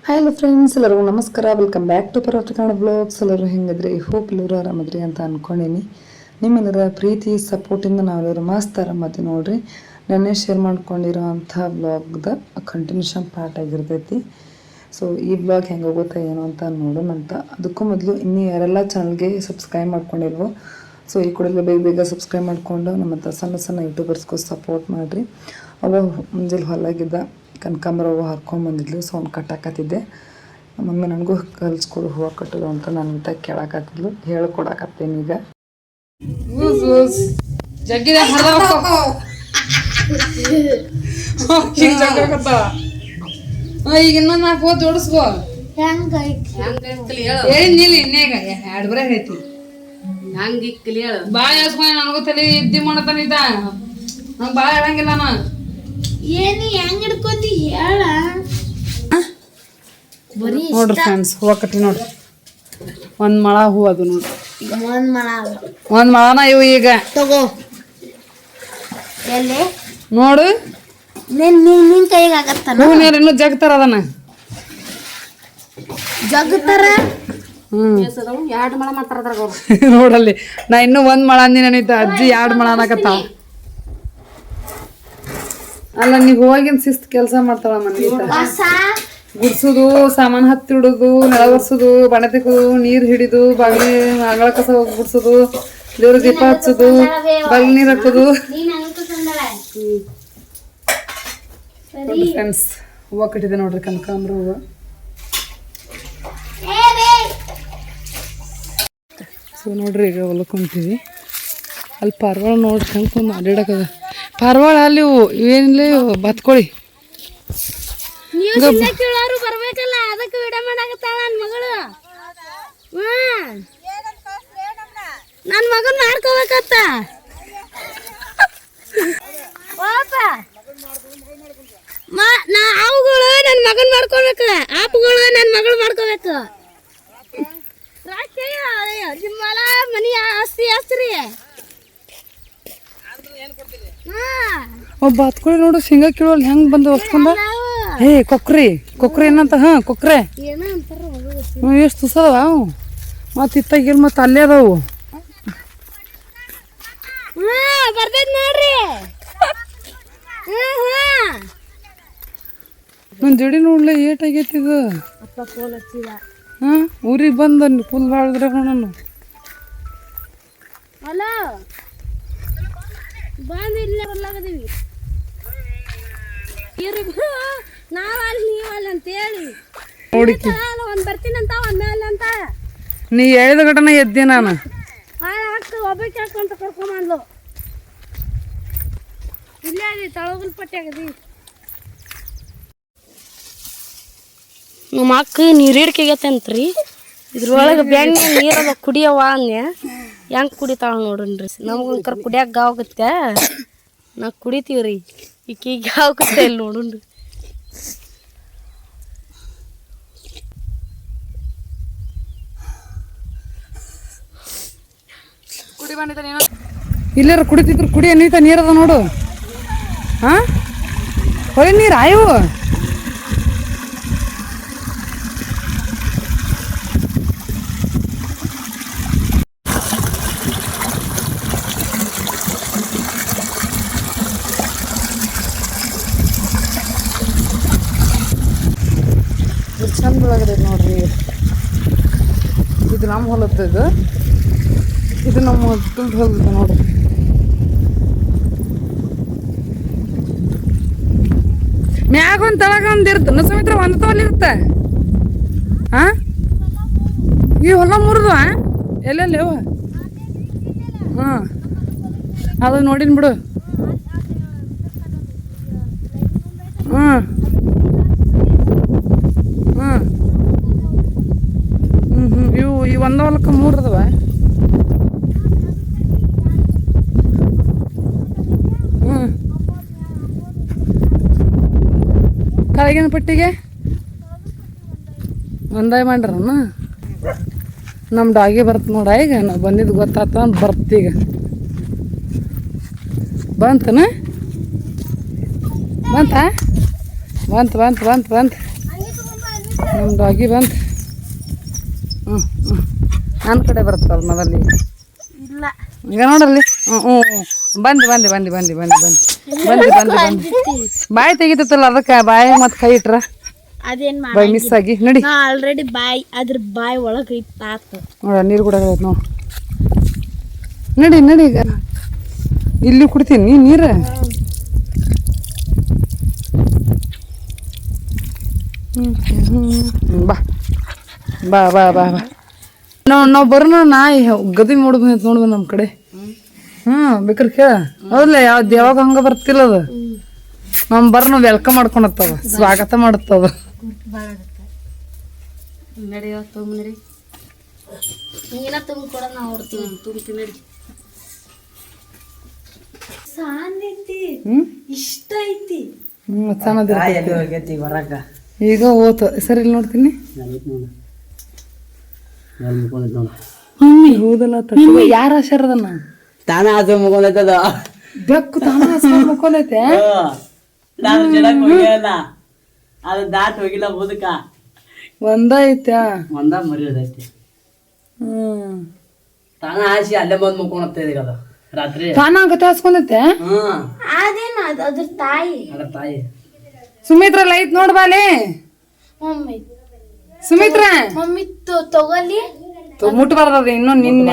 Hello friends, ಎಲ್ಲರಿಗೂ ನಮಸ್ಕಾರ. Welcome back to Parota Kannada blogs. ಎಲ್ಲರೂ ಹೆಂಗಿದ್ರಿ? ಹೋಪ್ ಎಲ್ಲರೂ ಆರಾಮದ್ರಿ ಅಂತ ಅಂದ್ಕೊಂಡೀನಿ. ನಿಮ್ಮೆಲ್ಲರ ಪ್ರೀತಿ ಸಪೋರ್ಟಿಂದ ನಾವೆಲ್ಲರೂ ಮಸ್ತ್ ಆರಾಮದಿ ನೋಡ್ರಿ. ನೆನ್ನೆ ಶೇರ್ ಮಾಡ್ಕೊಂಡಿರೋ ಅಂಥ ಬ್ಲಾಗ್ದ ಕಂಟಿನ್ಯೂಷನ್ ಪಾರ್ಟ್ ಆಗಿರ್ತೈತಿ. ಸೊ ಈ ಬ್ಲಾಗ್ ಹೆಂಗೆ ಹೋಗುತ್ತೆ ಏನೋ ಅಂತ ನೋಡೋಣಂತ. ಅದಕ್ಕೂ ಮೊದಲು ಇನ್ನೂ ಯಾರೆಲ್ಲ ಚಾನಲ್ಗೆ ಸಬ್ಸ್ಕ್ರೈಬ್ ಮಾಡ್ಕೊಂಡಿಲ್ವೋ, ಸೊ ಈ ಕೂಡಲೇ ಬೇಗ ಬೇಗ ಸಬ್ಸ್ಕ್ರೈಬ್ ಮಾಡಿಕೊಂಡು ನಮ್ಮ ಸಣ್ಣ ಸಣ್ಣ ಯೂಟ್ಯೂಬರ್ಸ್ಗೂ ಸಪೋರ್ಟ್ ಮಾಡಿರಿ. ಅವ ಮುಂಜಾನೆ ಹೊಲಾಗಿದ್ದ ಕನಕಾಂಬರ ಹೂವು ಹರ್ಕೊಂಬಂದಿದ್ಲು. ಸೊ ಅವ್ನು ಕಟ್ಟಾಕತ್ತಿದ್ದೆ. ಮಮ್ಮಿ ನನಗೂ ಕಲಿಸ್ಕೊಡು ಹೂವು ಕಟ್ಟೋದು ಅಂತ ನಾನು ಇಂಥ ಕೇಳಾಕತ್ತಿದ್ಲು. ಹೇಳ್ಕೊಡಾಕತ್ತೇನೆ ಈಗ. ಈಗ ಇನ್ನೊಂದು 4 ಹೋದ್ ಜೋಡಿಸ್ಕೋ. ಬಾಳ ಹೇಳ್ಸ್ಕೊಂಡ ನನಗೂ ತಲೆ ಇದ್ದಿ ಮಾಡತಾನಿದ್ದ. ನಂಗೆ ಬಾಳ ಹೇಳಂಗಿಲ್ಲ ನಾನು. ನೋಡ್ರಿ ಫ್ರೆಂಡ್ಸ್, ಹೂವ ಕಟ್ಟಿ ನೋಡ್ರಿ. ಒಂದ್ ಮಳ ಹೂ ಅದು ನೋಡ್ರಿ. ಒಂದ್ ಮಳನ ಇವು ಈಗ ತಗೋ ಎಲ್ಲಿ ನೋಡು. ನಿನ್ ಕೈಗೆ ಆಗತ್ತಾನ ಹೂ ನೀರು ಇನ್ನೂ ಜಗ್ತಾರ ಅದನ್ನ ಜಗ್ತಾರ. ನೋಡಲ್ಲಿ ನಾ ಇನ್ನೂ 1 ಮಳ ಅಂದಿನ ಅಜ್ಜಿ 2 ಮಳ ಅನ್ನಕತ್ತಾವ. ಅಲ್ಲ ನೀವು ಹೋಗಿನ ಶಿಸ್ತು ಕೆಲಸ ಮಾಡ್ತಾಳ ಮನೆ. ಗುಡ್ಸುದು, ಸಾಮಾನು ಹತ್ತಿಡುದು, ನೆಲ ಒರ್ಸುದು, ಬಣೆ ತೆಗೆದು, ನೀರು ಹಿಡಿದು, ಬಾಗಿಲಿ ಅಂಗಳ ಕಸ ಗುಡ್ಸುದು, ದೇವ್ರ ದೀಪ ಹಚ್ಚುದು, ಬಾಗಿಲು ನೀರು ಹಾಕೋದು. ಫ್ರೆಂಡ್ಸ್, ಹೂವು ಕಟ್ಟಿದೆ ನೋಡ್ರಿ, ಕನಕಾಂಬರ ಹೂವು. ಸೊ ನೋಡ್ರಿ, ಈಗ ಹೊಲಕೊಂತೀವಿ. ಅಲ್ಲಿ ಪಾರ್ವಾಳ ನೋಡ್ರಿ ಕಣ್ಕೊಂಡು ಅಡ್ಡಾಡಕದ. ಪಾರ್ವಾಳ ಅಲ್ಲಿ ಇವೇನಿಲ್ಲ, ಬತ್ಕೊಳ್ಳಿ. ಬರ್ಬೇಕಲ್ಲ, ಅದಕ್ಕೆ ವಿಡ ಮಾಡಾಕತ್ತಾಳ ನನ್ ಮಗಳು. ನನ್ ಮಗನ್ ಮಾಡ್ಕೋಬೇಕತ್ತ. ಅವುಗಳು ನನ್ ಮಗನ್ ಮಾಡ್ಕೋಬೇಕು, ಆಪುಗಳು ನನ್ ಮಗಳು ಮಾಡ್ಕೋಬೇಕು. ನಿಮ್ಮಲ್ಲ ಮನಿ ಆಸ್ತಿ ಆಸ್ತ್ರಿ. ಒಬ್ಬ ಹತ್ಕೊಳ್ಳಿ ನೋಡು, ಶೇಂಗಾ ಕಿಲೋ ಹೆಂಗ್ ಬಂದು ಹೊಸ್ಕೊಂಡ. ಹೇ ಕೊಕ್ರಿ ಏನಂತ? ಕೊಕ್ರೆ ಎಷ್ಟು ತುಸದವ ಮತ್ತೆ ಇತ್ತಾಗಿಲ್ ಮತ್ತೆ ಅಲ್ಲೇ ಅದಾವು. ಬರ್ತೈತಿ ನೋಡ್ರಿ. ನನ್ ಜಡಿ ನೋಡ್ಲೆ ಏಟ್ ಆಗೈತಿ ಇದು. ಊರಿಗೆ ಬಂದ ಫುಲ್ ಬಾಳಿದ್ರೆ ನಾನು. ಹಲೋ, ಬಂದು ಇಲ್ಲೇ ಬರ್ಲಾಗದೀವಿ. ನಾವ್ ಅಲ್ಲಿ ನೀವಲ್ಲ ಅಂತ ಹೇಳಿ ಒಂದ್ ಬರ್ತೀನಂತ ಒಂದ್ ಮೇಲೆ ಅಂತ ನೀ ಹೇಳಿದ ಘಟನೆ ಎದ್ದೆ ನಾನು. ಒಬ್ಬಕ್ಕೆ ಹಾಕೊಂತ ಕರ್ಕೊಂಡ್ಬಂದ್ಲು. ಇಲ್ಲೇ ಅದಿ ತಳಗಲ್ ಪಟ್ಟಿ ಆಗದಿ. ನಮ್ಮ ಅಕ್ಕ ನೀರು ಹಿಡ್ಕೆಗತ್ತಂತ್ರಿ. ಇದ್ರೊಳಗೆ ಬ್ಯಾಂಗ್ ನೀರದ ಕುಡಿಯವ ಅಂದೆ. ಹೆಂಗ್ ಕುಡಿತಾಳ ನೋಡ್ರಿ. ನಮ್ಗೊಂಕರ ಕುಡಿಯಾಕ ಗಾವಾಗತ್ತೆ. ನಾ ಕುಡಿತೀವ್ರಿ, ಈಕೀಗ ಗಾವಾಗತ್ತೆ ಇಲ್ಲಿ ನೋಡ್ರಿ. ಇಲ್ಲಾರ ಕುಡಿತಿದ್ರು, ಕುಡಿಯ ನೀತ ನೀರದ ನೋಡು. ಹೊಳೆ ನೀರು ಆಯವು. ಚಂದ ಒಳಗಡೆ ನೋಡ್ರಿ. ಇದು ನಮ್ಮ ಹೊಲದ, ಇದು ನಮ್ಮ ಹೊಲದ ನೋಡ್ರಿ. ಮ್ಯಾಗ ಒಂದು ತಳಗ ಒಂದು ಇರುತ್ತೆ ಸಮೇತ, ಒಂದು ತೋಲ್ ಇರುತ್ತೆ. ಈ ಹೊಲ ಮುರಿದ್ವ ಎಲ್ಲೆಲ್ಲಿ ಅವ? ಅದು ನೋಡಿನ ಬಿಡು. ಈ ಒಂದು ಹೊಲಕ್ಕೆ 3 ಅದಾವ. ಕೆಳಗಿನ ಪಟ್ಟಿಗೆ ಒಂದಾಯ ಮಾಡ್ರನ. ನಮ್ಮ ಡಾಗಿ ಬರ್ತ ನೋಡ. ಈಗ ನಾವು ಬಂದಿದ್ದು ಗೊತ್ತಾತ ಬರ್ತೀಗ. ಬಂತನ? ಬಂತ? ಬಂತು ಬಂತು ಬಂತು ಬಂತು. ನಮ್ದು ಆಗಿ ಬಂತು. ನನ್ನ ಕಡೆ ಬರ್ತದ ಮೊದಲು ಇಲ್ಲ ಈಗ ನೋಡಲ್ಲಿ. ಬಂದು ಬಾಯಿ ತೆಗಿತಲ್ಲ ಅದಕ್ಕೆ ಬಾಯಿ ಮತ್ತು ಕೈ ಇಟ್ರ ಅದೇನ್ ಬಾಯಿ ಮಿಸ್ ಆಗಿ ನಡಿ. ಆಲ್ರೆಡಿ ಬಾಯ್ ಅದ್ರ ಬಾಯ್ ಒಳಗ ಇತ್ತಾತು. ನೋಡ ನೀರು ಕುಡಿಯೋದು ನಾವು. ನಡಿ ಈಗ ಇಲ್ಲಿ ಕುಡ್ತೀನಿ ನೀರು. ಬಾ ಬಾ ಬಾ ಬಾ ನಾವು ಬರೋಣ. ನಾಯಿ ಗದಿ ನೋಡ್ಬಂತ ನಮ್ಮ ಕಡೆ. ಬೇಕಾರೆ ಕೇಳ. ಹೌದಲ್ಲ ಯಾವಾಗ ಹಂಗ ಬರ್ತಿಲ್ಲ ಅದು. ನಮ್ ಬರೋಣ ವೆಲ್ಕಮ್ ಮಾಡ್ಕೊಂಡತ್ತವ, ಸ್ವಾಗತ ಮಾಡುತ್ತವ. ನಡೆಯೋ ತುಂಬಿ ನೀನ ತುಂಬ ಕೂಡ ನಾವು ಹೊಡ್ತೀವಿ ತುಂಬ್ತೀನಿ ನಡಿ. ಇಷ್ಟ ಐತಿ ಈಗ ಓತ ಸರಿ ಇಲ್ಲಿ ನೋಡ್ತೀನಿ. ಹೌದಲ್ಲ ಯಾರ ಆಶಾರದನ್ನ ತಾನ ಆಸೆ ಮುಗೊಂದೈತದ ಬೆಕ್ಕು ತಾನ ಮುಕ್ಕೊಂದೈತೆ. ನಾನು ಜಡಕ್ ಹೋಗ್ಯಾನ ಅದು ದಾಟ್ ಹೋಗಿಲ್ಲ ಬದುಕ ಒಂದೈತೆ ಒಂದ ಮರಿಯೋದೈತಿ. ತಾನ ಆಸೆ ಅಲ್ಲೇ ಬಂದ್ ಮುಕ್ಕೊಂತ ಇದೀಗ ಅದು ರಾತ್ರಿ ತಾನ ಗತೆ ಹಾಸ್ಕೊಂಡೈತೆ. ಅದೇನ ಅದ್ರ ತಾಯಿ ಅದ್ರ ತಾಯಿ ಸುಮಿತ್ರ ಲೈಟ್ ನೋಡ್ಬಾಲೆ. ಮಮ್ಮಿ ಸುಮಿತ್ರ ಮಮ್ಮಿ ತಗೊಳ್ಳಿ ಮುಟ್ಬಾರ್ದ ಇನ್ನು ನಿನ್ನ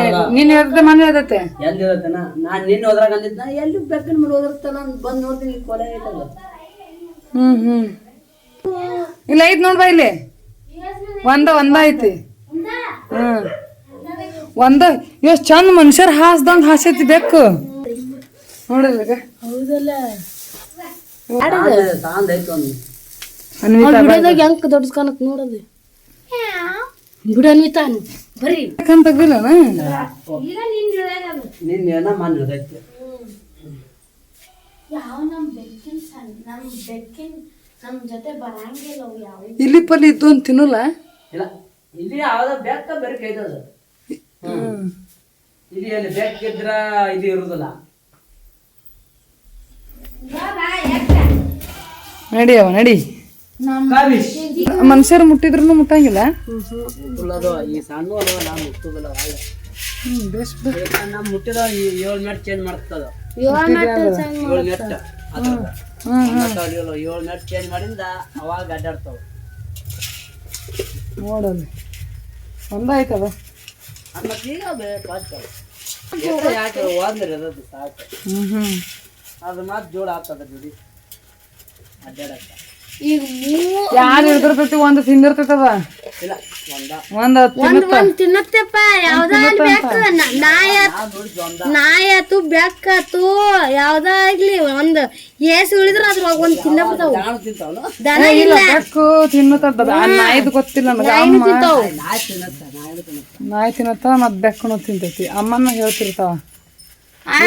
ಹೇಳ್ದೆ ಮನೆ ಹೇಳ್ದೈತೆ. ಎಲ್ಲಿ ಇರತ್ತನ ನಾನ್ ನಿನ್ನ ಹೋದ್ರಾಗ ಅಂದಿದ್ದ ಎಲ್ಲಿ ಬೆಕ್ಕನ ಮೇಲೆ ಹೋದಿರ್ತಾನ ಬಂದ್ ನೋಡ್ತೀನಿ ಕೊಲೆ ಐತಲ್ಲ. ಇಲ್ಲ ಐತ್ ನೋಡ್ಬಾ ಇಲ್ಲಿ ಒಂದ ಐತಿ. ಒಂದ ಎಷ್ಟ್ ಚಂದ ಮನುಷ್ಯರ್ ಹಾಸ್ದಂಗ ಹಾಸೈತಿ ಬೆಕ್ಕು ನೋಡಿಲ್ಲ. ಹೌದಲ್ಲ ತಾಂದೈತಿ ಒಂದು ವಿಡಿಯೋದಾಗ ಹೆಂಗ್ ದೊಡ್ಸ್ಕೊಳಕ್ ನೋಡೋದು. ಬಿಡು ಅನ್ವಿತಾ ಬರ್ರಿ ತೆಗ್ದಿಲ್ಲ ನಿನ್ನ ಏನ ಮಾಡಿದೈತಿ. ಯಾವ ನಮ್ ಬೆಕ್ಕಿನ ನಮ್ ಜೊತೆ ಬರಂಗಿಲ್ಲ ಯಾವ. ಇಲ್ಲಿ ಪಲ್ಲಿ ಇದ್ದು ಅಂತ ತಿನ್ನಲ್ಲ. ಇಲ್ಲ ಇಲ್ಲಿ ಯಾವ್ದ ಬೆಕ್ಕ ಬೇರೆ ಕೈತದ. ಇಲ್ಲಿ ಎಲ್ಲಿ ಬೆಕ್ಕಿದ್ರ ಇದು ಇರುದಿಲ್ಲ. ನಡಿ ಮನುಷ್ಯರು ಮುಟ್ಟಿದ್ರು ಮುಟ್ಟಂಗಿಲ್ಲ. ಈ ಸಣ್ಣ ಮುಟ್ಟುದಿಲ್ಲ. ನಮ್ ಮುಟ್ಟಿದ 7 ಮೆಟ್ ಚೇಂಜ್ ಮಾಡ್ತದ. 7 ಮೆಟ್ ಚೇಂಜ್ ಮಾಡಿಂದ ಅವಾಗ ಅಡ್ಡಾಡ್ತಾವ. ನೋಡಲ್ಲಿ ಒಂದಾಯ್ತದ ಮತ್ತೆ ಈಗ ಯಾಕೆ ಒಂದ್ರಿ ಅದದು ಸಾಕು. ಅದು ಮಾತು ಜೋಡ ಆಗ್ತದ ಜೋಡಿ ಅಡ್ಡಾಡಕ್ಕ. ಈಗ ಯಾರು ಹಿಡ್ದಿರ್ತೈತಿ ಒಂದು ತಿಂದಿರ್ತೈತದ. ಇಲ್ಲ ಒಂದ್ ತಿನ್ನತ್ತಪ್ಪ ಯಾವ್ದ ನಾಯಾತು ಬೆಕ್ಕಾತು ಯಾವ್ದಾಗ್ಲಿ ಒಂದ್ ಏಸ್ ಉಳಿದ್ರ ಅದ್ರೊಳಗ ಒಂದ್ ತಿನ್ನಬಿಡ್ತಾವ. ದನ ಇಲ್ಲ ಬೆಕ್ಕು ತಿನ್ನತದ. ನಾಯಿದು ಗೊತ್ತಿಲ್ಲ ನಾಯಿ ತಿನ್ನತ್ತ ಮತ್ ಬೆಕ್ಕನು ತಿಂತೈತಿ. ಅಮ್ಮನ ಹೇಳ್ತಿರ್ತಾವ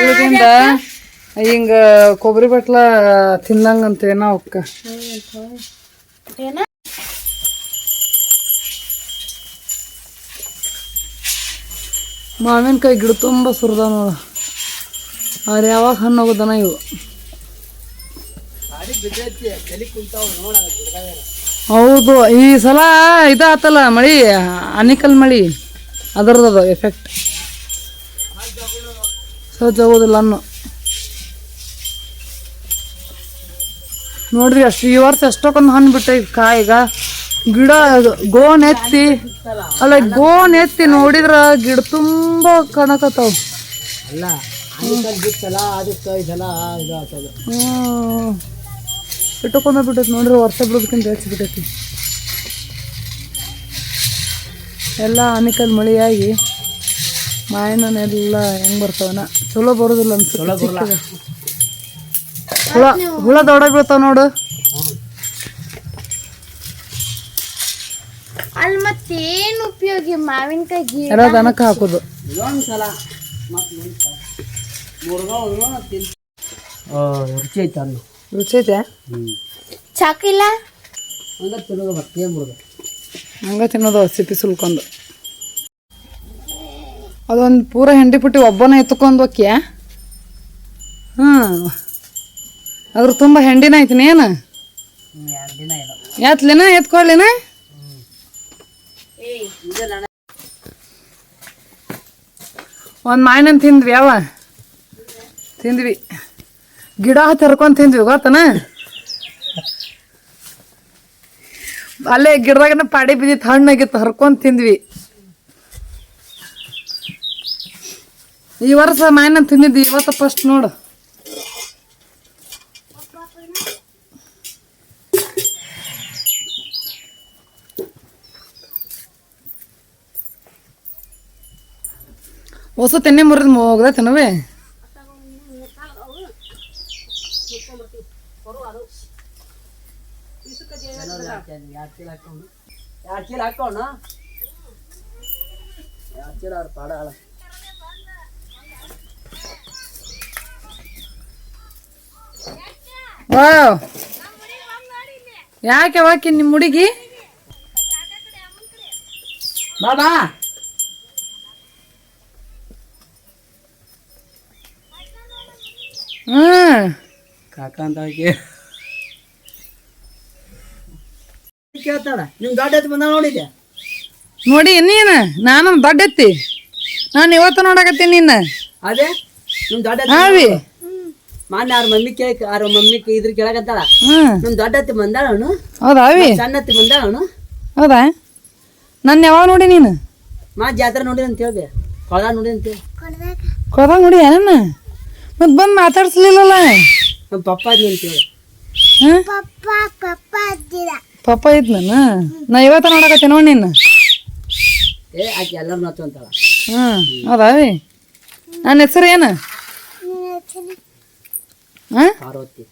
ಇದರಿಂದ ಹಿಂಗ ಕೊಬ್ಬರಿ ಬಟ್ಲ ತಿಂದಂಗಂತ ಏನೋ ಅವಕ್ಕ. ಮಾವಿನಕಾಯಿ ಗಿಡ ತುಂಬ ಸುರಿದ ನೋಡ. ಅವ್ರು ಯಾವಾಗ ಹಣ್ಣು ಹೋಗೋದನ ಇವು. ಹೌದು ಈ ಸಲ ಇದಾತಲ್ಲ ಮಳಿ, ಆನಿಕಲ್ ಮಳಿ, ಅದರದದ ಎಫೆಕ್ಟ್. ಸಜ್ಜಾಗೋದಿಲ್ಲ ಹಣ್ಣು ನೋಡ್ರಿ. ಅಷ್ಟು ಈ ವರ್ಷ ಎಷ್ಟೊಂದು ಹಣ್ಣು ಬಿಟ್ಟೈತಿ ಕಾಯಿಗ. ಗಿಡ ಗೋನ್ ಎತ್ತಿ ನೋಡಿದ್ರ ಗಿಡ ತುಂಬಾ ಕಣಕತ್ತಾವ. ಇಟ್ಟಕೊಂಡ ಬಿಟ್ಟೈತಿ ನೋಡ್ರಿ. ವರ್ಷ ಬಿಡೋದಕ್ಕಿಂತ ಹೆಚ್ಚು ಬಿಟ್ಟೈತಿ. ಎಲ್ಲ ಆನಿಕಲ್ ಮಳೆಯಾಗಿ ಮಾವಿನೆಲ್ಲ ಹೆಂಗ್ ಬರ್ತಾವನ ಚಲೋ ಬರೋದಿಲ್ಲ ಅನ್ಸುತ್ತೆ. ಹುಳ ದೊಡ್ಡ ಬೀಳ್ತಾವ ನೋಡು. ಅಲ್ಲಿ ಮತ್ತೇನು ಉಪಯೋಗ ಮಾವಿನಕಾಯಿ ಎಲ್ಲ ದನಕ್ಕೆ ಹಾಕೋದು. ರುಚಿ ಐತ ಅನ್ನು ರುಚಿ ಐತೆ. ಚಾಕಿಲ್ಲ ಹಂಗ ತಿನ್ನೋದು ಸಿಪ್ಪಿ ಸುಲ್ಕೊಂಡು. ಅದೊಂದು ಪೂರ ಹೆಂಡಿ ಪುಟ್ಟಿ ಒಬ್ಬನ ಎತ್ಕೊಂಡು ಹೋಕ್ಯ. ಅದ್ರ ತುಂಬ ಹೆಂಡಿನ ಐತಿನ ಏನು ಎತ್ಲಿನ ಎತ್ಕೊಳ್ಳಿನ ಒಂದು ಮಾವಿನ ತಿಂದ್ವಿ ಯಾವ ತಿಂದ್ವಿ ಗಿಡ ಹರ್ಕೊಂಡ್ ತಿಂದ್ವಿ ಗೊತ್ತನ ಅಲ್ಲೇ ಗಿಡದಾಗನ ಪಾಡಿ ಬಿದ್ದಿತ್ತು ಹಣ್ಣಾಗಿತ್ತು ಹರ್ಕೊಂಡ್ ತಿಂದ್ವಿ ಈ ವರ್ಷ ಮಾವಿನ ತಿಂದಿದ್ವಿ ಇವತ್ತು ಫಸ್ಟ್ ನೋಡು ಹೊಸ ತೆನ್ನೆ ಮುರಿದ್ ಹೋಗ್ದೈತನವೇ ಎರಡು ಚೀಲ ಹಾಕೋಣ ಎರಡು ಚೀಲ ಅವ್ರ ಪಾಡ ವಾವ್ ಯಾಕೆ ವಾಕಿ ನಿಮ್ಮ ಹುಡುಗಿ ಬಾಬಾ ಕಾಕ ಅಂತ ಕೇಳ್ತಾಳ ನಿಮ್ ದೊಡ್ಡ ಎತ್ತು ಬಂದ ನೋಡಿದ್ಯಾ ನೋಡಿ ನೀನು ನಾನು ದೊಡ್ಡ ಎತ್ತಿ ನಾನು ಇವತ್ತು ನೋಡಕತ್ತೀನಿ ನಿನ್ನ ಅದೇ ನಿಮ್ ದೊಡ್ಡ ಹಾವಿ ಮಾನ್ಯ ಅವ್ರ ಮಮ್ಮಿ ಇದ್ರ ಕೇಳಕತ್ತಾಳ ನಿಮ್ ದೊಡ್ಡ ಎತ್ತಿ ಬಂದಾಳ ಅವನು ಹೌದಾ ಅವಿ ಸಣ್ಣ ಎತ್ತಿ ಬಂದಾಳ ಅವನು ಹೌದಾ ನನ್ನ ಯಾವಾಗ ನೋಡಿ ನೀನು ಜಾತ್ರೆ ನೋಡಿ ಅಂತ ಹೇಳ್ದೆ ಕೊಳ ನೋಡಿ ಅಂತ ಹೇಳಿ ಕೊಡದಾಗ ನೋಡಿ ನನ್ನ ಮತ್ತೆ ಬಂದು ಮಾತಾಡ್ಸ್ಲಿಲ್ಲಲ್ಲ ನಮ್ಮ ಪಪ್ಪ ಅದ್ನಿ ಅಂತ ಹೇಳಿ ಪಪ್ಪ ಇದ್ ನಾನು ನಾ ಇವತ್ತ ನೋಡಕತ್ತೀನಿ ನೋಡಿ ನಿನ್ನ ಆಕೆ ಎಲ್ಲರೂ ನಚ್ಚು ಅಂತಾಳ ಹೌದಾ ಅವಿ ನನ್ನ ಹೆಸರು ಏನು ಪಾರ್ವತಿ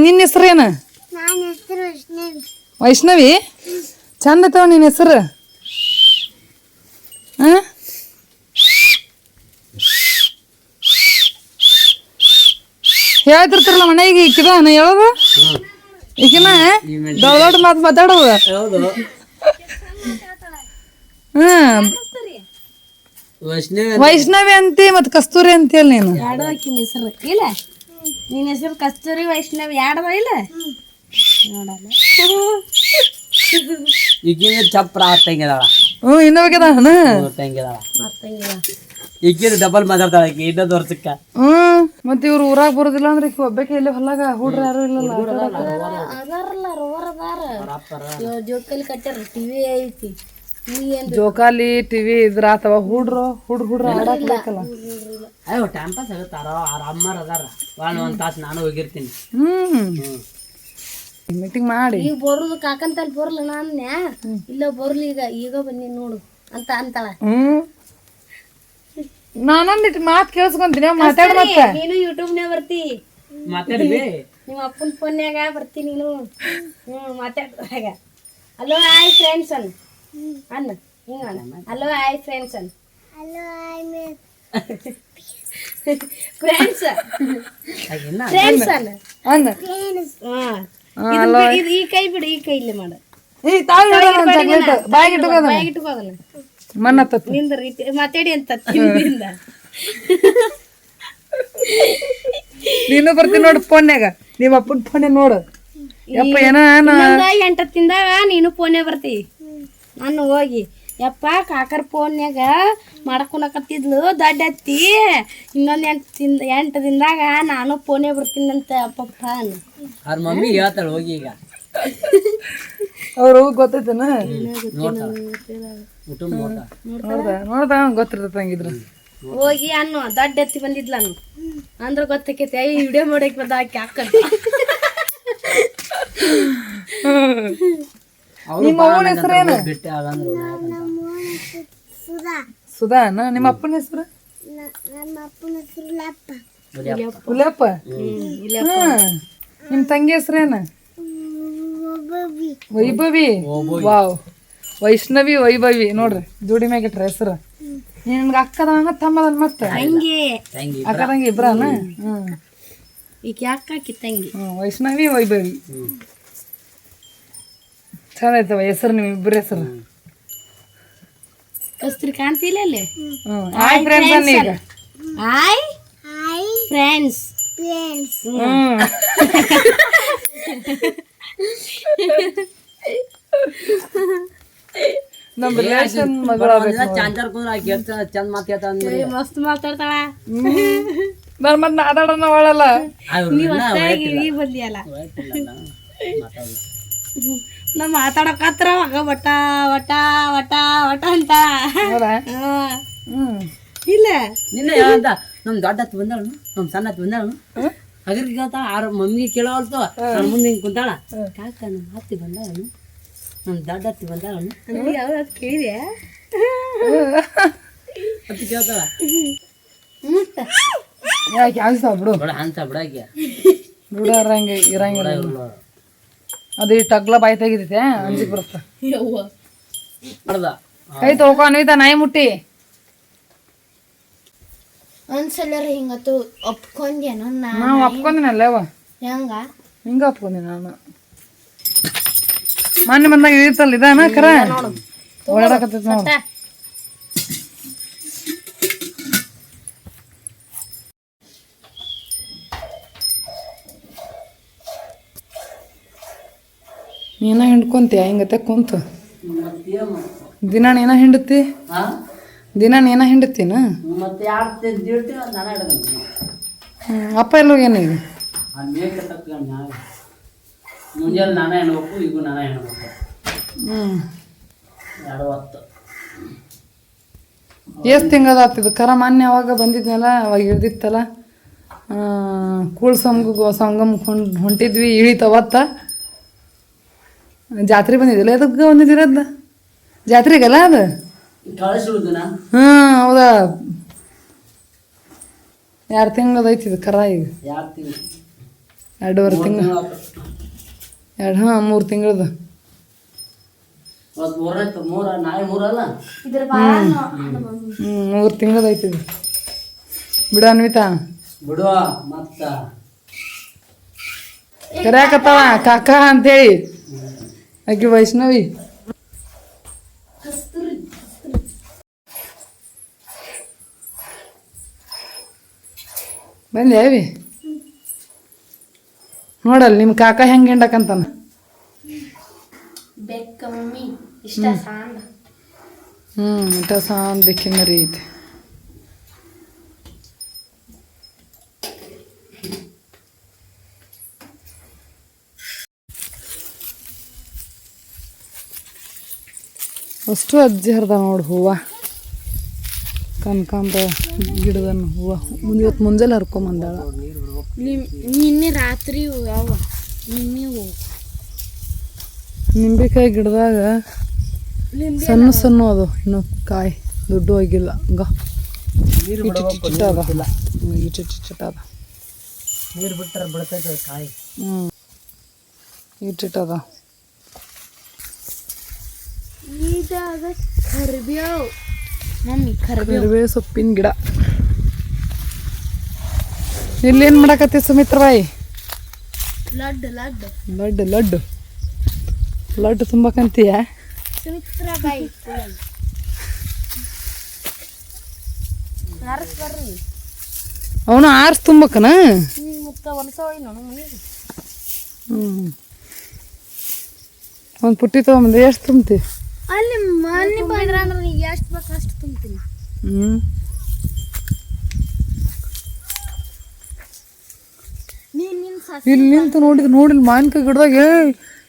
ನಿನ್ನ ಹೆಸರು ಏನು ವೈಷ್ಣವಿ ಚಂದ ಐತವ ನಿನ್ನ ಹೆಸರು ಹೇಳ್ತಿರ್ತಾರಲ್ಲ ಮನೆಗೆ ಈಕಿದ ನಾ ಹೇಳೋದು ಈಕಿನ ದೊಡ್ಡ ಮಾತು ಮಾತಾಡೋದು ಹೌದು ವೈಷ್ಣವಿ ಅಂತಿ ಮತ್ ಕಸ್ತೂರಿ ಅಂತೀಯಲ್ಲ ನೀನು ಎರಡು ಆಕಿನ ಹೆಸರು ಇಲ್ಲ ನಿನ್ನ ಹೆಸರು ಕಸ್ತೂರಿ ವೈಷ್ಣವಿ ಎರಡದ ಇಲ್ಲ ನೋಡಲ್ಲ ಈಗಿನ ಚಪ್ರ ತಂಗಿದಾಳ ಇನ್ನೂ ಬೇಕದ ತಂಗಿದಾಳ ಮತ್ತಂಗಿಲ್ಲ ಈಗಿನ ಡಬಲ್ ಮಾತಾಡ್ತಾಳ ಆಕಿ ಇನ್ನೊಂದು ವರ್ಷಕ್ಕ ಮತ್ ಇವ್ರು ಊರಾಗ ಬರೋದಿಲ್ಲ ಅಂದ್ರೆ ಈಕಿ ಒಬ್ಬಾಕಿ ಇಲ್ಲಿ ಹೊಲಾಗ ಹುಡ್ರ ಯಾರು ಇಲ್ಲಲ್ಲ ಅದಾರಲ್ಲ ರೋವರ್ ಅದಾರ ಜೋಕಲ್ಲಿ ಕಟ್ಟಾರ ಟಿವಿ ಐತಿ ಜೋಕಾಲಿ ಟಿವಿ ಇದ್ರ ಆತವ ಹುಡ್ರ ಆಡಕ್ ಬೇಕಲ್ಲ ಅಯ್ಯೋ ಟೈಮ್ ಪಾಸ್ ಆಗುತ್ತಾರ ಅವ್ರ ಅಮ್ಮರ ಅದಾರ ಒಂದ್ ತಾಸು ನಾನು ಹೋಗಿರ್ತೀನಿ ಮೀಟಿಂಗ್ ಮಾಡಿ ಈಗ ಬರುದು ಕಾಕಂತಲ್ಲಿ ಬರಲ್ಲ ನಾನ್ಯ ಇಲ್ಲ ಬರ್ಲಿ ಈಗ ಬನ್ನಿ ನೋಡು ಅಂತ ಅಂತಾಳ ನಾನೊಂದಿಟ್ಟು ಮಾತು ಕೇಳಿಸ್ಕೊಂತೀನಿ ಮಾತಾಡ ಮತ್ತೆ ನೀನು ಯೂಟ್ಯೂಬ್ನ್ಯಾಗ ಬರ್ತಿ ಮಾತಾಡ್ಬಿ ನಿಮ್ಮ ಅಪ್ಪನ ಫೋನ್ಯಾಗ ಬರ್ತಿ ನೀನು ಮಾತಾಡ್ದಾಗ ಹಲೋ ಹಾಯ್ ಫ್ರೆಂಡ್ಸ್ ಅನ್ ಅನ್ನ ಹಿಂಗ ಹಲೋ ಹಾಯ್ ಫ್ರೆಂಡ್ಸ್ ಅನ್ ಫ್ರೆಂಡ್ಸ್ ಫ್ರೆಂಡ್ಸ್ ಅನ್ನ ಅಂದ ಈ ಕೈ ಬಿಡು ಈ ಕೈ ಇಲ್ಲೇ ಮಾಡ ಬಾಯಿಗೆ ಇಟ್ಕೋದಲ್ಲ ಮನ್ನ ನಿಂದ ಮಾತಾಡಿ ಅಂತ ತಿಂದಿಂದ ನೀನು ಬರ್ತೀನಿ ನೋಡು ಫೋನ್ಯಾಗ ನಿಮ್ಮ ಅಪ್ಪನ ಫೋನ್ ನೋಡು ಯಪ್ಪ ಏನೋ 8 ತಿಂದಾಗ ನೀನು ಫೋನ್ಯಾಗ ಬರ್ತಿ ನಾನು ಹೋಗಿ ಯಪ್ಪ ಕಾಕರ್ ಫೋನ್ಯಾಗ ಮಾಡ್ಕೊಳಕತ್ತಿದ್ಲು ದೊಡ್ಡ ಅತ್ತಿ ಇನ್ನೊಂದು 8 ದಿನದಾಗ ನಾನು ಫೋನ್ಯಾಗ ಬರ್ತೀನಿ ಅಂತ ಪಪ್ಪ ಅವ್ರ ಮಮ್ಮಿ ಹೇಳ್ತಾಳ ಹೋಗಿ ಈಗ ಅವ್ರು ಗೊತ್ತೈತೇನ ನೋಡ್ದ ಗೊತ್ತಿರ್ತೈತೆ ಹಂಗಿದ್ರು ಹೋಗಿ ಅನ್ನು ದೊಡ್ಡ ಎತ್ತಿ ಬಂದಿದ್ಲ ಅನ್ನು ಅಂದ್ರ ಗೊತ್ತೈತಿ ಈ ವಿಡಿಯೋ ಮಾಡಕ್ ಬಂದ ಆಕಿ ಹಾಕಂತ ನಿಮ್ಮ ಅವನ ಹೆಸರೇನು ಸುಧಾನ ನಿಮ್ಮ ಅಪ್ಪನ ಹೆಸರು ಹುಲಿಯಪ್ಪ ನಿಮ್ ತಂಗಿ ಹೆಸರೇನ ವೈಭವಿ ವಾವ್ ವೈಷ್ಣವಿ ವೈಭವಿ ನೋಡ್ರಿ ಜೋಡಿ ಮ್ಯಾಗ ಇಟ್ರ ಹೆಸರು ನಿನ್ಗ ಅಕ್ಕದ ತಮ್ಮದನ್ ಮತ್ತೆ ಅಕ್ಕ ತಂಗಿ ಇಬ್ರಾನ ಈಗ ಅಕ್ಕಿ ತಂಗಿ ವೈಷ್ಣವಿ ವೈಭವಿ ಚಂದ ಐತವ ಹೆಸರು ನಿಮ್ ಇಬ್ಬರ ಹೆಸರು ಕಸ್ತೂರಿ ಕಾಣ್ತಿಲ್ಲ ಅಲ್ಲಿ ಹಾಯ್ ಫ್ರೆಂಡ್ಸ್ ಅನ್ನಿ ಈಗ ಹಾಯ್ ಫ್ರೆಂಡ್ಸ್ ನಮ್ಮ ರಿಲೇಷನ್ ಮಗಳ ಚಾಂಚಾರ್ ಕುಂದ್ರ ಚಂದ ಮಾತು ಕೇಳ್ತಾಳ ಅಂದ್ರಿ ಮಸ್ತ್ ಮಾತಾಡ್ತಾಳ ನಾನು ಮತ್ತೆ ಮಾತಾಡೋಣ ಅವಳಲ್ಲ ಈಗ ಬಂದಿಯಲ್ಲ ನಾ ಮಾತಾಡಕತ್ರ ಮಗ ವಟ ವಟ ವಟ ವಟ ಅಂತ ಇಲ್ಲ ನಿನ್ನೆ ಹೇಳ್ದ ನಮ್ ದೊಡ್ಡ ಹತ್ತು ಬಂದಾಳು ನಮ್ ಸಣ್ಣ ಹತ್ತು ಬಂದಾಳು ಹಗರ್ಗೆ ಕೇಳ್ತಾಳ ಆರ ಮಮ್ಮಿಗೆ ಕೇಳೋಲ್ತು ನನ್ನ ಮುಂದೆ ಹಿಂಗೆ ಕುಂತಾಳ ಕಾಕ ನಮ್ಮ ಹತ್ತಿ ಬಂದಾಳು ನಮ್ ದೊಡ್ಡ ಹತ್ತಿ ಬಂದಾಳು ಯಾವ್ದು ಕೇಳಿದೆ ಹತ್ತಿ ಕೇಳ್ತಾಳ ಯಾಕೆ ಯಾವ ಬಿಡು ಬಡ ಅಂತ ಬಿಡಾಕ್ಯ ಬಿಡಾರಂಗೆ ಇರಂಗಿಲ್ಲ ಅದು ಈ ಟಗ್ಲ ಬಾಯಿ ತೆಗಿತೈತೆ ಅಂಜಿಕ್ ಬರುತ್ತೆ ಮಾಡ್ದ ಕೈ ತೊಳ್ಕೊ ಅನ್ವಿತಾ ನಾಯಿ ಮುಟ್ಟಿ ಒಂದ್ಸಲ ಹಿಂಗತ್ತು ಒಪ್ಕೊಂಡ್ಯೇನೋ ನಾವು ಒಪ್ಕೊಂಡಿನಲ್ಲ ಅವ ಹೆಂಗ ಹಿಂಗ ಒಪ್ಕೊಂಡಿ ನಾನು ಮೊನ್ನೆ ಬಂದಾಗ ಇದಿತ್ತಲ್ಲ ಇದಾನ ಕರ ಓಡಾಡಕತ್ತೈತಿ ನೋಡು ನೀನ ಹಿಂಡ್ಕೊಂತೀಯ ಹಿಂಗತ್ತೆ ಕುಂತು ದಿನ ನೀನ ಹಿಂಡತಿ ದಿನ ನೀನ ಹಿಂಡತೀನ ಮತ್ತೆ ಯಾರು ಇಡ್ತೀವಿ ನಾನೇ ಹಿಡ್ಕೊಂಡು ಅಪ್ಪ ಎಲ್ಲ ಹೋಗ್ಯಾನ ಈಗ ಮುಂಜಾನೆ ನಾನೇ ಹೆಣ್ಬೇಕು ಈಗೂ ನಾನೇ ಹೆಣ್ಬೇಕು ಹ್ಞೂ 2 ಹೊತ್ತು ಎಷ್ಟು ತಿಂಗದ ಆಗ್ತಿದ್ದು ಕರ ಮಾನ್ಯ ಅವಾಗ ಬಂದಿದ್ನಲ್ಲ ಅವಾಗ ಇಳ್ದಿತ್ತಲ್ಲ ಕೂಳ್ ಸಂಗಮ್ ಹೊಂಟಿದ್ವಿ ಇಳಿತವತ್ತ ಜಾತ್ರೆ ಬಂದಿದ್ದಿಲ್ಲ ಎದಕ್ಕೆ ಬಂದಿದ್ದೀರದ್ದು ಜಾತ್ರೆಗಲ್ಲ ಅದು ಕಳಿಸಿಡುದು ನಾನು ಹೌದಾ 2 ತಿಂಗಳದ ಐತಿ ಇದು ಕರ ಈಗ 2.5 ತಿಂಗಳು 3 ತಿಂಗಳದ ನಾಳೆ 3 ಅಲ್ಲ 3 ತಿಂಗಳದ ಐತಿ ಇದು ಬಿಡ ಅನ್ವಿತಾ ಬಿಡುವ ಮತ್ತ ಕರ್ಯಾಕತ್ತಾವ ಕಾಕ ಅಂತೇಳಿ ಆಕಿ ವೈಷ್ಣವಿ ಬಂದೆ ಅವಿ ನೋಡಲ್ಲ ನಿಮ್ಮ ಕಾಕ ಹೆಂಗೆ ಹಿಂಡಕಂತಾನ ಬೆಕ್ಕ ಮಮ್ಮಿ ಇಷ್ಟ ಸಾಂಡ್ ಊಟ ಸಾಂದ್ ಬೆಕ್ಕಿನ ಮರಿ ಐತಿ ಅಷ್ಟು ಅಜ್ಜಿ ಹರಿದ ನೋಡಿ ಹೂವು ಕನಕಾಂಬರ ಗಿಡದ ಹೂವು ಇವತ್ತು ಮುಂಜಾನೆ ಹರ್ಕೊಂಬಂದಾಳ ನಿನ್ನೆ ರಾತ್ರಿ ಯಾವ ನಿನ್ನೆ ನಿಂಬೆಕಾಯಿ ಗಿಡದಾಗ ಸಣ್ಣ ಸಣ್ಣ ಅದು ಇನ್ನು ಕಾಯಿ ದೊಡ್ಡ ಆಗಿಲ್ಲ ಹಂಗ ಇಟ್ಟಿಟ್ಟ ಅದ ಇಟ್ಟಿಟ್ಟ ಅದ ನೀರು ಬಿಟ್ಟರೆ ಬಿಡ್ತೈತೆ ಕಾಯಿ ಇಟ್ಟಿಟ್ಟದ ಇದಾಗ ಕರಿಬೇವು ಮಮ್ಮಿ ಕರಿಬೇವು ಕರಿಬೇವು ಸೊಪ್ಪಿನ ಗಿಡ ಇಲ್ಲೇನು ಮಾಡಕತ್ತಿ ಸುಮಿತ್ರ ಬಾಯಿ ಲಡ್ಡು ಲಡ್ಡು ಲಡ್ಡು ಲಡ್ಡು ಲಡ್ಡು ತುಂಬಕಂತೀಯ ಸುಮಿತ್ರ ಬಾಯಿ ನರಸ್ ಬರ್ರಿ ಅವನು ಆರ್ಸ್ ತುಂಬಕನ ಮುತ್ತ ಒಣಸೋಯ್ ನೋಡು ಮನೆಗೆ ಒಂದು ಪುಟ್ಟಿ ತೊಗೊಂಬಂದೆ ಎಷ್ಟು ತುಂಬ್ತಿ ಅಲ್ಲಿ ಮನೆ ಬಂದ್ರ ಅಂದ್ರೆ ನೀ ಎಷ್ಟು ಬೇಕು ಅಷ್ಟು ತುಂಬ್ತೀನಿ ನೀನ್ ಇಲ್ಲಿ ನಿಂತು ನೋಡಿಲ್ಲ ಮಾವಿನಕಾಯಿ ಗಿಡದಾಗ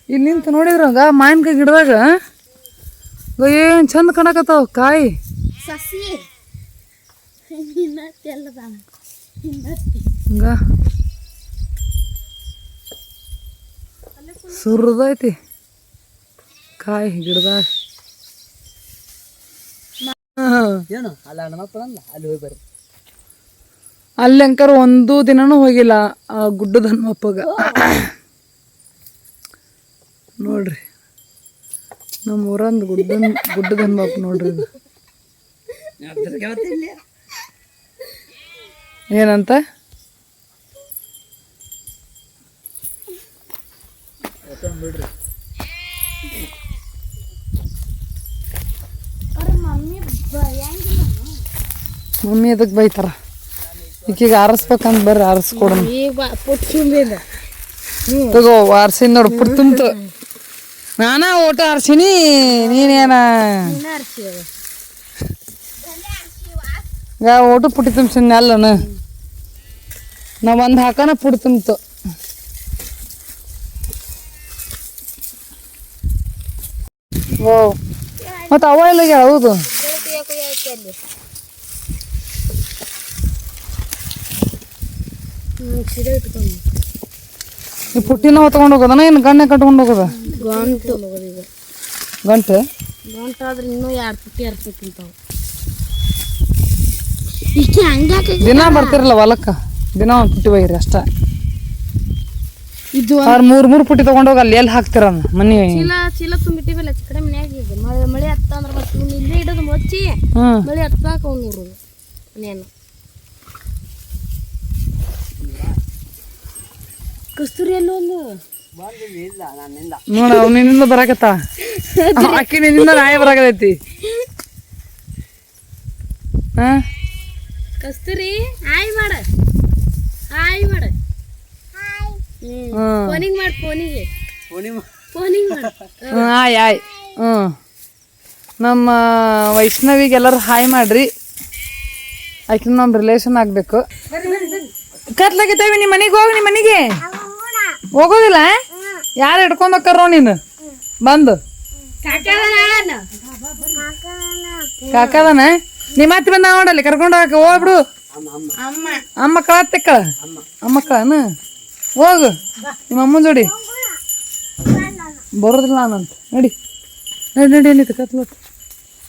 ಇಲ್ಲಿ ನಿಂತು ನೋಡಿದ್ರಂಗ ಮಾವಿನಕಾಯಿ ಗಿಡದಾಗ ಏನು ಚಂದ ಕಾಣಕತ್ತಾವ ಕಾಯಿ ಸಸಿ ಹಿಂದತ್ತಿ ಎಲ್ಲದಾನ ಹಿಂದತ್ತಿ ಹಂಗ ಸುರ್ದೈತಿ ಕಾಯಿ ಗಿಡದಾಗ ಏನು ಅಲ್ಲ ಹನುಮಪ್ಪನಲ್ಲ ಅಲ್ಲಿ ಹೋಗಿ ಬರ್ರಿ ಅಲ್ಲಿ ಅಂಕರ್ ಒಂದು ದಿನನೂ ಹೋಗಿಲ್ಲ ಆ ಗುಡ್ಡದ ಹನುಮಪ್ಪಗ ನೋಡ್ರಿ ನಮ್ಮ ಊರಂದು ಗುಡ್ಡದ ಹನುಮಪ್ಪ ನೋಡ್ರಿ ಇದು ಏನಂತ ಬಿಡ್ರಿ ಮಮ್ಮಿ ಅದಕ್ಕೆ ಬೈತಾರ ಈಕಿಗೆ ಆರಿಸ್ಬೇಕಂತ ಬರ್ರಿ ಆರಿಸ್ಕೊಡೋಣ ತಗೋ ಆರ್ಸಿ ನೋಡು ಪುಟ್ ತುಂಬ್ತು ನಾನಾ ಓಟ ಆರ್ಸಿನಿ ನೀನೇನ ಓಟು ಪುಟ್ಟಿ ತುಂಬಿಸಿನ ಅಲ್ಲನ ನಾ ಒಂದು ಹಾಕನ ಪುಡಿ ತುಂಬಿತು ಓ ಮತ್ತು ಅವ ಇಲ್ಲ ಹೌದು ಈ ಪುಟ್ಟಿನ ಹೊತ್ಕೊಂಡು ಹೋಗೋದನ ಏನು ಗಣ್ಣೆ ಕಟ್ಕೊಂಡು ಹೋಗೋದ ಗಂಟು ಗಂಟೆ ಗಂಟು ಆದ್ರೆ ಇನ್ನೂ 2 ಪುಟ್ಟಿ ಹರ್ಬೇಕಿಂತಾವ ಈಕೆ ಹಂಗಾಕ ದಿನ ಬರ್ತಿರಲ್ಲ ಹೊಲಕ್ಕ ದಿನ ಒಂದು ಪುಟ್ಟಿ ಒಯ್ಯಿರಿ ಅಷ್ಟ ಇದು ಅವ್ರು 3 ಪುಟ್ಟಿ ತಗೊಂಡೋಗಿ ಅಲ್ಲಿ ಎಲ್ಲಿ ಹಾಕ್ತಿರ ಮನಿ ಚೀಲ ತುಂಬಿಟ್ಟಿವಲ್ಲ ಆಚೆ ಕಡೆ ಮನ್ಯಾಗ ಈಗ ಮಳೆ ಹತ್ತ ಅಂದ್ರೆ ಮತ್ತೆ ಇವ್ನು ಇಲ್ಲೇ ಇಡೋದು ಮುಚ್ಚಿ ಮಳೆ ಹತ್ತಾಕ ಅವ್ನು ನೋಡೋದು ಮನೇನು ಕಸ್ತೂರಿ ಎಲ್ಲೋ ಒಂದು ನೋಡ ಅವನಿಂದ ಬರಾಕತ್ತ ಅಕ್ಕಿ ನಿನ್ನಿಂದ ನಾಯಿ ಬರಾಕತೈತಿ ಕಸ್ತೂರಿ ಹಾಯ್ ಮಾಡ ಹಾಯ್ ಮಾಡ ಫೋನಿಂಗ್ ಮಾಡ ಫೋನಿಂಗ್ ಮಾಡ ಆಯ್ ಆಯ್ ನಮ್ಮ ವೈಷ್ಣವಿಗೆ ಎಲ್ಲರೂ ಹಾಯ್ ಮಾಡ್ರಿ ಆಕಿನ ನಮ್ಮ ರಿಲೇಷನ್ ಆಗ್ಬೇಕು ಕತ್ಲಾಗಿದ್ದೇವೆ ನಿಮ್ಮ ಮನೆಗೆ ಹೋಗಿ ನಿಮ್ಮ ಮನೆಗೆ ಹೋಗೋದಿಲ್ಲ ಯಾರು ಹಿಡ್ಕೊಂಡ್ ಹೋಗ್ತಾರೋ ನೀನು ಬಂದು ಕಾಕದನ ನಿಮ್ಮ ಅತ್ತಿ ಬಂದ ನೋಡಲ್ಲಿ ಕರ್ಕೊಂಡು ಹೋಗ್ಬಿಡು ಅಮ್ಮ ಕಳತ್ತಕ್ಕ ಅಮ್ಮ ಕಳನ ಹೋಗು ನಿಮ್ಮ ಅಮ್ಮನ ಜೋಡಿ ಬರೋದಿಲ್ಲ ನಾನಂತ ನಡಿ ನಡಿ ನಡಿ ಏನಿತ್ತು ಕತ್ಲತ್ತು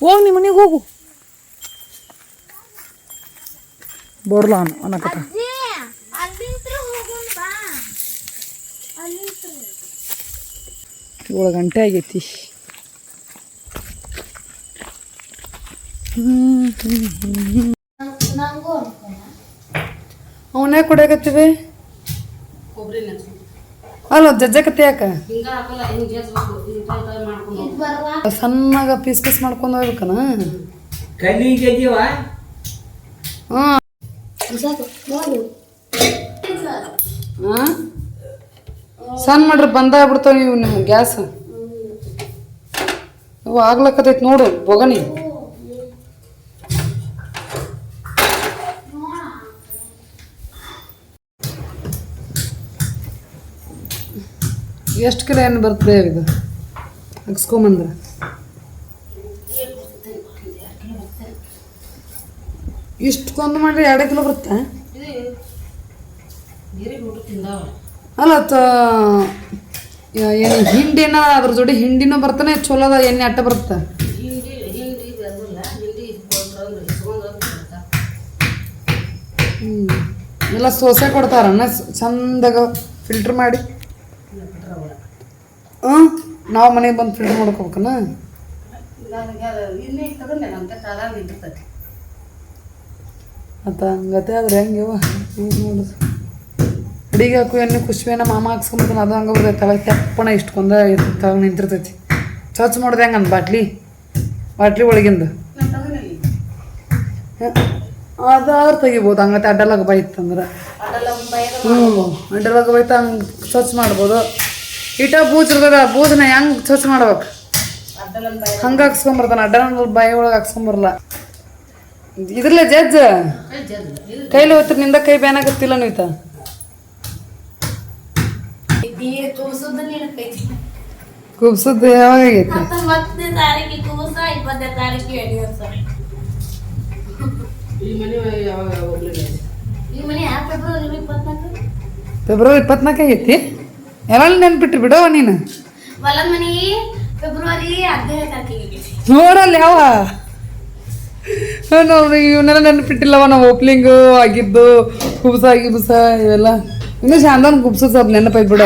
ಹೋಗಿ ನಿಮ್ಮ ಮನೆಗೆ ಹೋಗು ಬರಲ್ಲ ಅನ್ನಕತ್ತ ಏಳು ಗಂಟೆ ಆಗೈತಿ ಅವನೇ ಕುಡಿಯಾಕತ್ತೀವಿ ಅಲ್ಲ ಜಜ್ಜಕತ್ತಿ ಯಾಕ ಸಣ್ಣಗ ಪೀಸ್ ಮಾಡ್ಕೊಂಡು ಹೋಗ್ಬೇಕನ ಸಣ್ಣ ಮಾಡ್ರಿ ಬಂದಾಗ್ಬಿಡ್ತಾವ ನೀವು ನಿಮ್ಮ ಗ್ಯಾಸ್ ಅವು ಆಗ್ಲಕ್ಕತೈತಿ ನೋಡು ಬೊಗನಿ ಎಷ್ಟು ಕಿಲೋ ಏನು ಬರ್ತದೆ ಇದು ಹಾಕ್ಸ್ಕೊಂಬಂದ್ರೆ ಇಷ್ಟೊಂದು ಮಾಡ್ರಿ 2 ಕಿಲೋ ಬರುತ್ತೆ ಅಲ್ಲ ಏನು ಹಿಂಡಿನ ಅದ್ರ ಜೋಡಿ ಹಿಂಡಿನೂ ಬರ್ತಾನೆ ಚಲೋ ಅದ ಎಣ್ಣೆ ಅಟ್ಟ ಬರುತ್ತೆ ಎಲ್ಲ ಸೋಸೆ ಕೊಡ್ತಾರಣ್ಣ ಚಂದಾಗ ಫಿಲ್ಟ್ರ್ ಮಾಡಿ ನಾವು ಮನೆಗೆ ಬಂದು ಫಿಲ್ಟ್ರ್ ಮಾಡ್ಕೋಬೇಕನ ಆತ ಹಂಗತೆ ಆದ್ರೆ ಹೆಂಗೆವ ನೋಡುದು ಅಡಿಗೆ ಹಾಕು ಎಣ್ಣೆ ಕುಷ್ಬೇನ ಮಾಮ ಹಾಕ್ಸ್ಕೊಂಬತ್ತಾನ ಅದು ಹಂಗೆ ಬರ್ತೈತೆ ತಲೆ ತೆಪ್ಪಣ ಇಷ್ಟೊಂದ ತಗ ನಿಂತಿರ್ತೈತಿ ಸ್ವಚ್ಛ ಮಾಡೋದು ಹೆಂಗೆ ಬಾಟ್ಲಿ ಒಳಗಿಂದ ಅದಾದ್ರೆ ತೆಗಿಬೋದು ಹಂಗತೆ ಅಡ್ಡಲಾಗ ಬೈತಂದ್ರೆ ಅಡ್ಡಲಾಗ ಬೈತ ಹಂಗೆ ಸ್ವಚ್ಛ ಮಾಡ್ಬೋದು ಇಟ ಬೂಜಿರ್ತದ ಬೂದನ್ನ ಹೆಂಗೆ ಸ್ವಚ್ಛ ಮಾಡ್ಬೇಕು ಹಂಗೆ ಹಾಕ್ಸ್ಕೊಂಬರ್ತಾನೆ ಅಡ್ಡ ಬಾಯಿ ಒಳಗೆ ಹಾಕ್ಸ್ಕೊಂಬರಲ್ಲ ಇದ್ರಲ್ಲೇ ಜಜ್ಜ ಕೈಲಿ ಹೊತ್ತಿರ ನಿಂದ ಕೈ ಬ್ಯಾನಾಗತ್ತಿಲ್ಲ ನೀತ ಕುಬ್ಸದ್ದು ಯಾವಾಗ ಆಗೈತಿ ಫೆಬ್ರವರಿ 24 ಆಗೈತಿ ಎಲ್ಲ ನೆನ್ಪಿಟ್ರಿ ಬಿಡವ ನೀನು ನೋಡಲ್ಲ ಯಾವ ಇವನ್ನೆಲ್ಲ ನೆನಪಿಟ್ಟಿಲ್ಲವ ನಾವು ಓಪ್ನಿಂಗು ಆಗಿದ್ದು ಕುಬ್ಸ ಗಿಬ್ಸ ಇವೆಲ್ಲ ಇನ್ನು ಶಾಂತನ್ ಕುಬ್ಸ ಸ್ವಲ್ಪ ನೆನಪೈತ್ ಬಿಡ